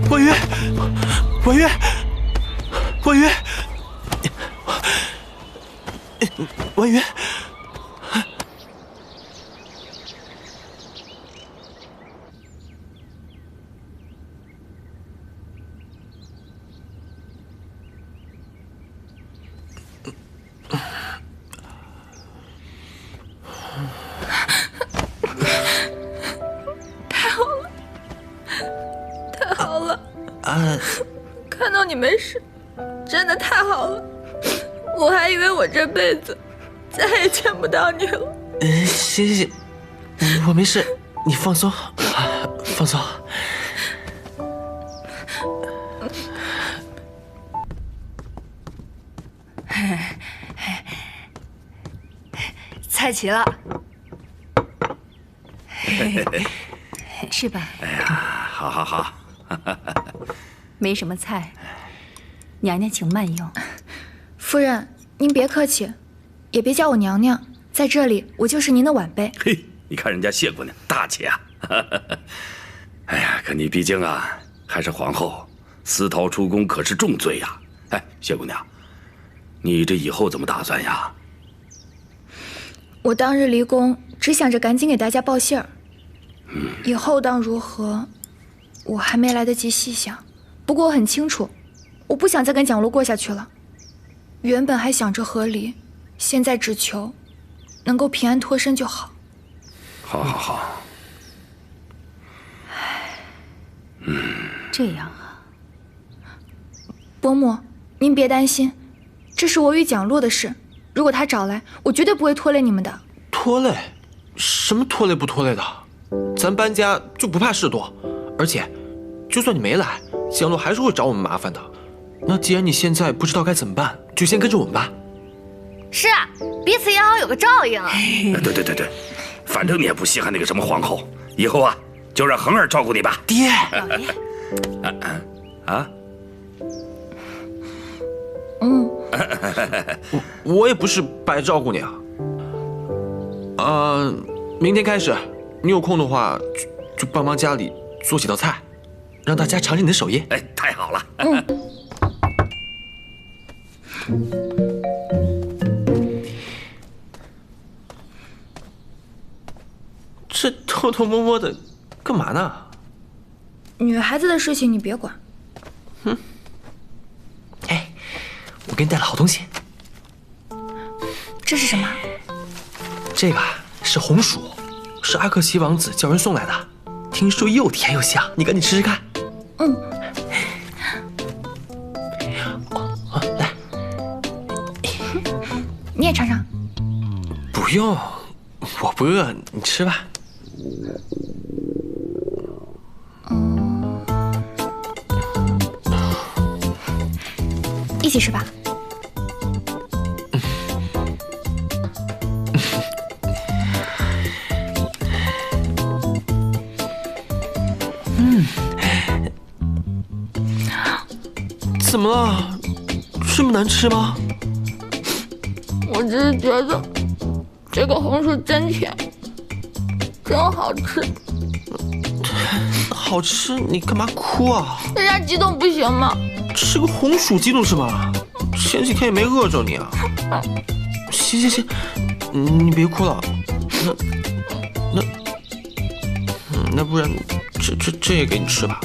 婉约，婉约，婉约，婉约。看到你没事，真的太好了。我还以为我这辈子再也见不到你了。行，我没事，你放松，放松。菜齐了，是吧？哎呀，好。没什么菜，娘娘请慢用。夫人，您别客气，也别叫我娘娘，在这里我就是您的晚辈。嘿，你看人家谢姑娘大气啊！哎呀，可你毕竟啊还是皇后，私逃出宫可是重罪呀！哎，谢姑娘，你这以后怎么打算呀？我当日离宫，只想着赶紧给大家报信儿。以后当如何，我还没来得及细想。不过我很清楚，我不想再跟蒋璐过下去了。原本还想着和离，现在只求能够平安脱身就好。好。这样啊。伯母，您别担心，这是我与蒋璐的事。如果他找来，我绝对不会拖累你们的。拖累？什么拖累不拖累的？咱搬家就不怕事多，而且，就算你没来，蒋璐还是会找我们麻烦的。那既然你现在不知道该怎么办，就先跟着我们吧。是啊，彼此也好有个照应啊。对，反正你也不稀罕那个什么皇后，以后啊就让恒儿照顾你吧。爹，老爷，我也不是白照顾你啊。明天开始，你有空的话就帮忙家里做几道菜，让大家尝尝你的手艺。哎，太好了。这偷偷摸摸的干嘛呢？女孩子的事情你别管。哎，我给你带了好东西。这是什么？这个是红薯，是阿克西王子叫人送来的，听说又甜又香，你赶紧吃吃看。来，你也尝尝。不用，我不饿，你吃吧。一起吃吧。怎么了？这么难吃吗？我只是觉得这个红薯真甜，真好吃。好吃，你干嘛哭啊？人家激动不行吗？吃个红薯激动什么？前几天也没饿着你啊。行，你别哭了。那不然这也给你吃吧。